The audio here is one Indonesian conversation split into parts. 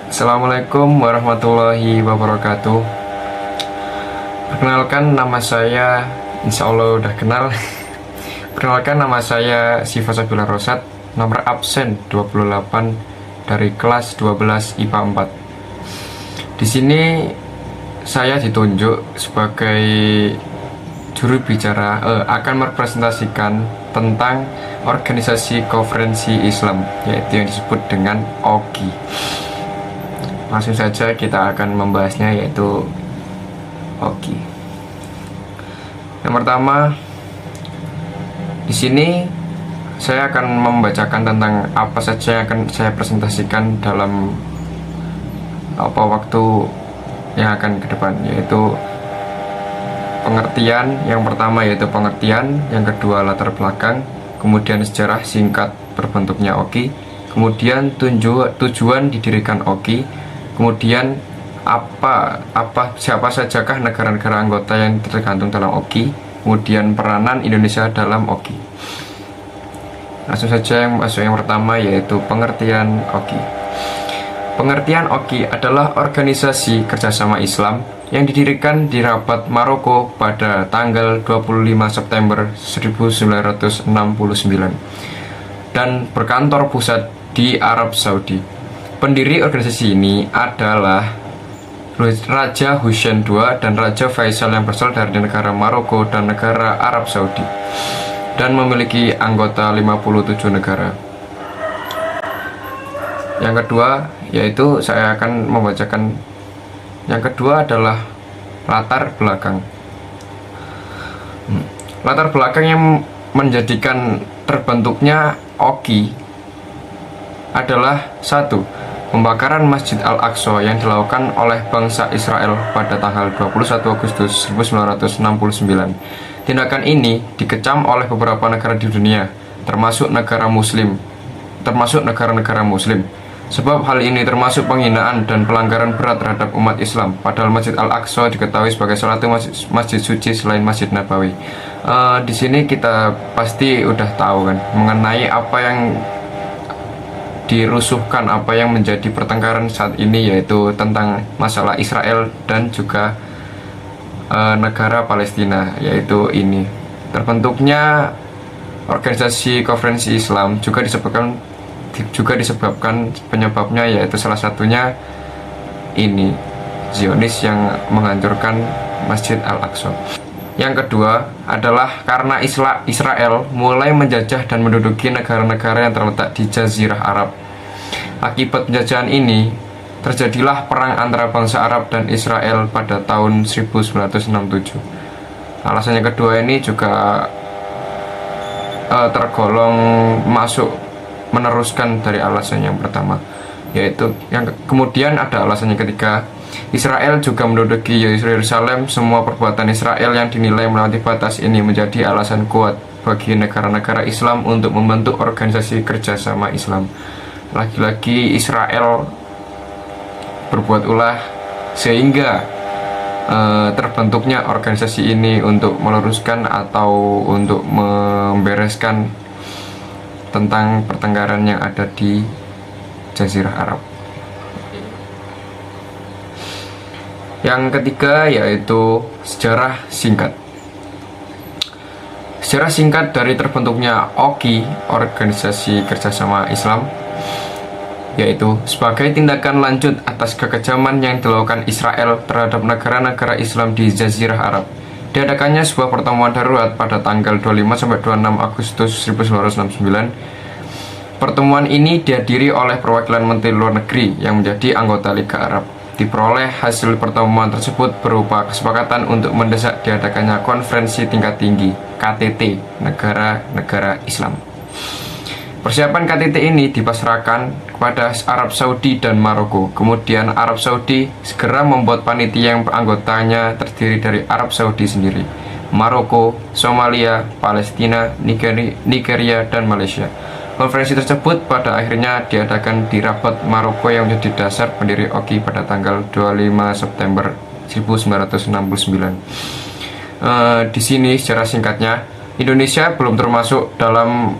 Assalamualaikum warahmatullahi wabarakatuh. Perkenalkan, nama saya, insya Allah udah kenal. Perkenalkan, nama saya Siva Sabila Rosat, nomor absen 28 dari kelas 12 IPA 4. Di sini saya ditunjuk sebagai juru bicara akan merepresentasikan tentang organisasi konferensi Islam, yaitu yang disebut dengan OGI. Langsung saja kita akan membahasnya, yaitu OGI. Yang pertama, di sini saya akan membacakan tentang apa saja yang akan saya presentasikan dalam waktu yang akan ke depan, yaitu pengertian. Yang pertama yaitu pengertian, yang kedua latar belakang, kemudian sejarah singkat berbentuknya OGI, kemudian tujuan didirikan OGI, kemudian siapa sajakah negara-negara anggota yang tergantung dalam OGI, kemudian peranan Indonesia dalam OGI. Langsung saja yang masuk yang pertama, yaitu pengertian OGI. Pengertian OGI adalah organisasi kerjasama Islam yang didirikan di Rabat, Maroko pada tanggal 25 September 1969 dan berkantor pusat di Arab Saudi. Pendiri organisasi ini adalah Raja Hussein II dan Raja Faisal yang berasal dari negara Maroko dan negara Arab Saudi, dan memiliki anggota 57 negara. Yang kedua, yaitu saya akan membacakan. Yang kedua adalah latar belakang. Latar belakang yang menjadikan terbentuknya OGI adalah: 1. Pembakaran Masjid Al-Aqsa yang dilakukan oleh bangsa Israel pada tanggal 21 Agustus 1969. Tindakan ini dikecam oleh beberapa negara di dunia, termasuk negara-negara muslim. Sebab hal ini termasuk penghinaan dan pelanggaran berat terhadap umat Islam. Padahal Masjid Al-Aqsa diketahui sebagai salah satu masjid suci selain Masjid Nabawi. Di sini kita pasti udah tahu kan mengenai apa yang dirusuhkan, apa yang menjadi pertengkaran saat ini, yaitu tentang masalah Israel dan juga negara Palestina, yaitu ini. Terbentuknya organisasi konferensi Islam juga disebabkan penyebabnya, yaitu salah satunya ini, Zionis yang menghancurkan Masjid Al-Aqsa. Yang kedua adalah karena Israel mulai menjajah dan menduduki negara-negara yang terletak di Jazirah Arab. Akibat penjajahan ini, terjadilah perang antara bangsa Arab dan Israel pada tahun 1967. Alasan yang kedua ini juga tergolong meneruskan dari alasan yang pertama, yaitu yang kemudian ada alasan yang ketiga. Israel juga menduduki Yerusalem. Semua perbuatan Israel yang dinilai melewati batas ini menjadi alasan kuat bagi negara-negara Islam untuk membentuk organisasi kerjasama Islam. Lagi-lagi Israel berbuat ulah sehingga terbentuknya organisasi ini untuk meluruskan atau untuk membereskan tentang pertengkaran yang ada di Jazirah Arab. Yang ketiga yaitu sejarah singkat. Sejarah singkat dari terbentuknya OGI, Organisasi Kerjasama Islam, yaitu sebagai tindakan lanjut atas kekejaman yang dilakukan Israel terhadap negara-negara Islam di Jazirah Arab. Diadakannya sebuah pertemuan darurat pada tanggal 25-26 Agustus 1969. Pertemuan ini dihadiri oleh perwakilan Menteri Luar Negeri yang menjadi anggota Liga Arab. Diperoleh hasil pertemuan tersebut berupa kesepakatan untuk mendesak diadakannya konferensi tingkat tinggi KTT negara-negara Islam. Persiapan KTT ini dipasrahkan kepada Arab Saudi dan Maroko. Kemudian Arab Saudi segera membuat panitia yang anggotanya terdiri dari Arab Saudi sendiri, Maroko, Somalia, Palestina, Nigeria, dan Malaysia. Konferensi tersebut pada akhirnya diadakan di Rabat, Maroko, yang menjadi dasar pendiri OGI pada tanggal 25 September 1969. Di sini secara singkatnya, Indonesia belum termasuk dalam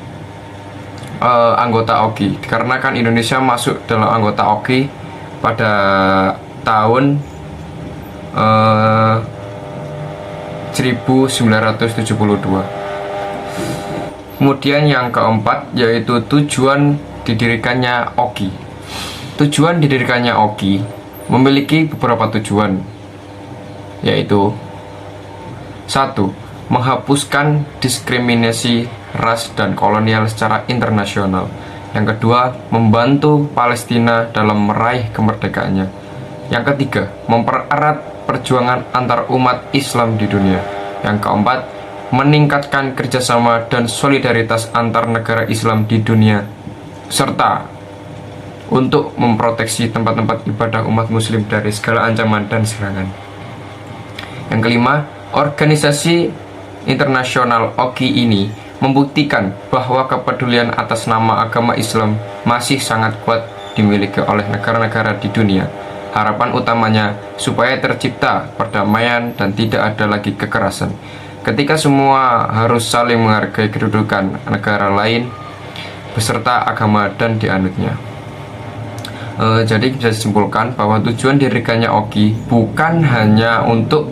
anggota OGI, dikarenakan Indonesia masuk dalam anggota OGI pada tahun 1972. Kemudian yang keempat yaitu tujuan didirikannya OKI. Tujuan didirikannya OKI memiliki beberapa tujuan, yaitu 1. Menghapuskan diskriminasi ras dan kolonial secara internasional. Yang kedua, membantu Palestina dalam meraih kemerdekaannya. Yang ketiga, mempererat perjuangan antar umat Islam di dunia. Yang keempat, meningkatkan kerjasama dan solidaritas antar negara Islam di dunia, serta untuk memproteksi tempat-tempat ibadah umat muslim dari segala ancaman dan serangan. Yang kelima, organisasi internasional OKI ini membuktikan bahwa kepedulian atas nama agama Islam masih sangat kuat dimiliki oleh negara-negara di dunia. Harapan utamanya supaya tercipta perdamaian dan tidak ada lagi kekerasan. Ketika semua harus saling menghargai kedudukan negara lain beserta agama dan dianutnya. Jadi bisa disimpulkan bahwa tujuan didirikannya OKI bukan hanya untuk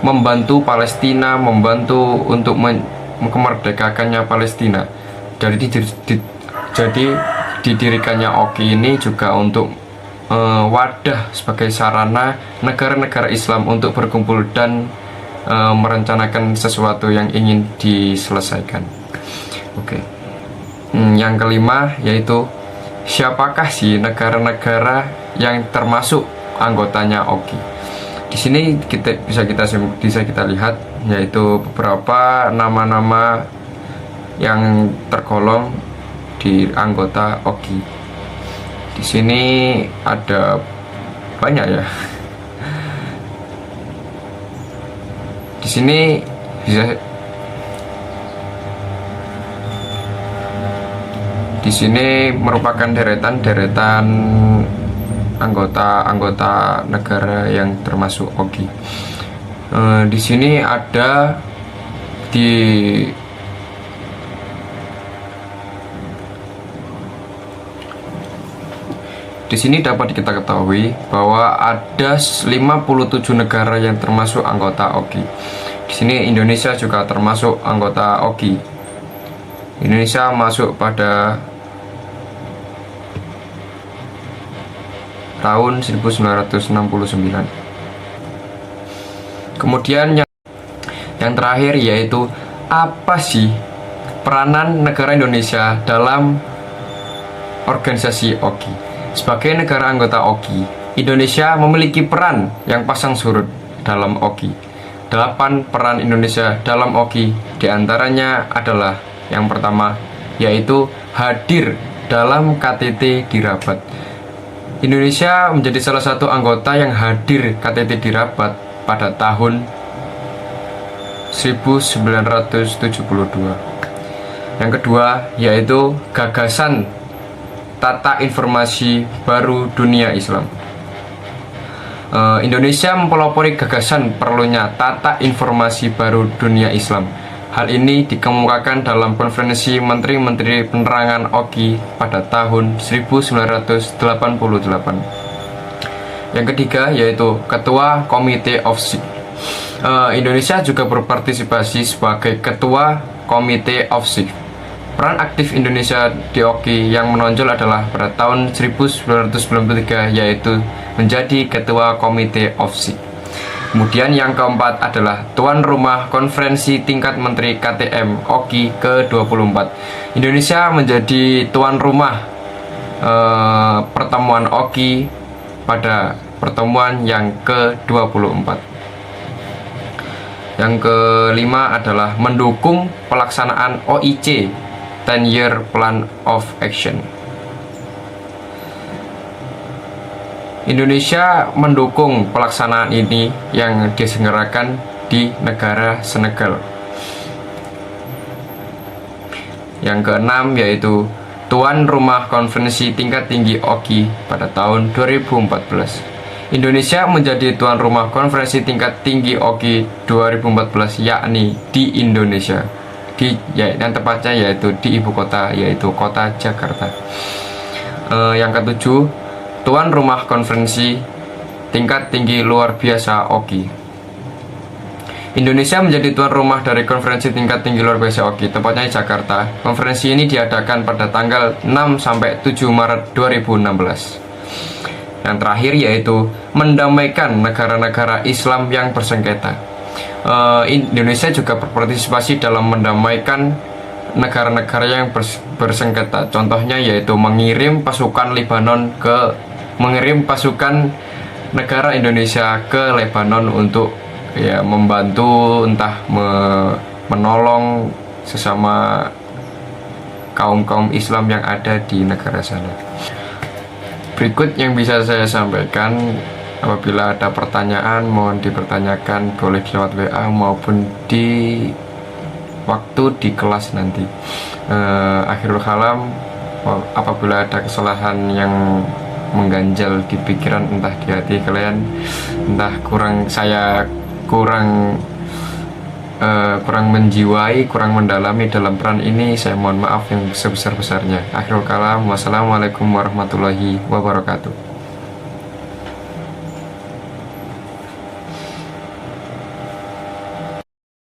membantu Palestina, membantu untuk mengkemerdekakannya Palestina. Jadi didirikannya OKI ini juga untuk wadah sebagai sarana negara-negara Islam untuk berkumpul dan merencanakan sesuatu yang ingin diselesaikan. Oke. Yang kelima yaitu siapakah sih negara-negara yang termasuk anggotanya OKI? Di sini bisa kita lihat yaitu beberapa nama-nama yang tergolong di anggota OKI. Di sini ada banyak ya. Di sini merupakan deretan anggota negara yang termasuk OKI. Di sini ada Di sini dapat kita ketahui bahwa ada 57 negara yang termasuk anggota OKI. Di sini Indonesia juga termasuk anggota OKI. Indonesia masuk pada tahun 1969. Kemudian yang terakhir yaitu apa sih peranan negara Indonesia dalam organisasi OKI? Sebagai negara anggota OKI, Indonesia memiliki peran yang pasang surut dalam OKI. 8 peran Indonesia dalam OKI diantaranya adalah yang pertama, yaitu hadir dalam KTT di Rabat. Indonesia menjadi salah satu anggota yang hadir KTT di Rabat pada tahun 1972. Yang kedua, yaitu gagasan Tata Informasi Baru Dunia Islam. Indonesia mempelopori gagasan perlunya Tata Informasi Baru Dunia Islam. Hal ini dikemukakan dalam Konferensi Menteri-Menteri Penerangan OKI pada tahun 1988. Yang ketiga yaitu Ketua Komite of SIG. Indonesia juga berpartisipasi sebagai Ketua Komite of SIG. Peran aktif Indonesia di OKI yang menonjol adalah pada tahun 1993 yaitu menjadi Ketua Komite of SIG. Kemudian yang keempat adalah tuan rumah Konferensi Tingkat Menteri KTM OKI ke-24. Indonesia menjadi tuan rumah pertemuan OKI pada pertemuan yang ke-24. Yang kelima adalah mendukung pelaksanaan OIC 10-Year Plan of Action. Indonesia mendukung pelaksanaan ini yang diselenggarakan di negara Senegal. Yang keenam yaitu tuan rumah Konferensi Tingkat Tinggi OKI pada tahun 2014. Indonesia menjadi tuan rumah Konferensi Tingkat Tinggi OKI 2014 yakni di Indonesia. Yang tepatnya yaitu di ibu kota, yaitu kota Jakarta. Yang ketujuh, tuan rumah konferensi tingkat tinggi luar biasa OKI. Indonesia menjadi tuan rumah dari konferensi tingkat tinggi luar biasa OKI, tepatnya di Jakarta. Konferensi ini diadakan pada tanggal 6-7 Maret 2016. Yang terakhir yaitu mendamaikan negara-negara Islam yang bersengketa. Indonesia juga berpartisipasi dalam mendamaikan negara-negara yang bersengketa. Contohnya yaitu mengirim pasukan negara Indonesia ke Lebanon untuk membantu entah menolong sesama kaum Islam yang ada di negara sana. Berikut yang bisa saya sampaikan. Apabila ada pertanyaan mohon dipertanyakan, boleh lewat WA maupun di waktu di kelas nanti. Akhirul kalam, apabila ada kesalahan yang mengganjal di pikiran, entah di hati kalian, entah kurang menjiwai, kurang mendalami dalam peran ini, saya mohon maaf yang sebesar-besarnya. Akhirul kalam, wassalamualaikum warahmatullahi wabarakatuh.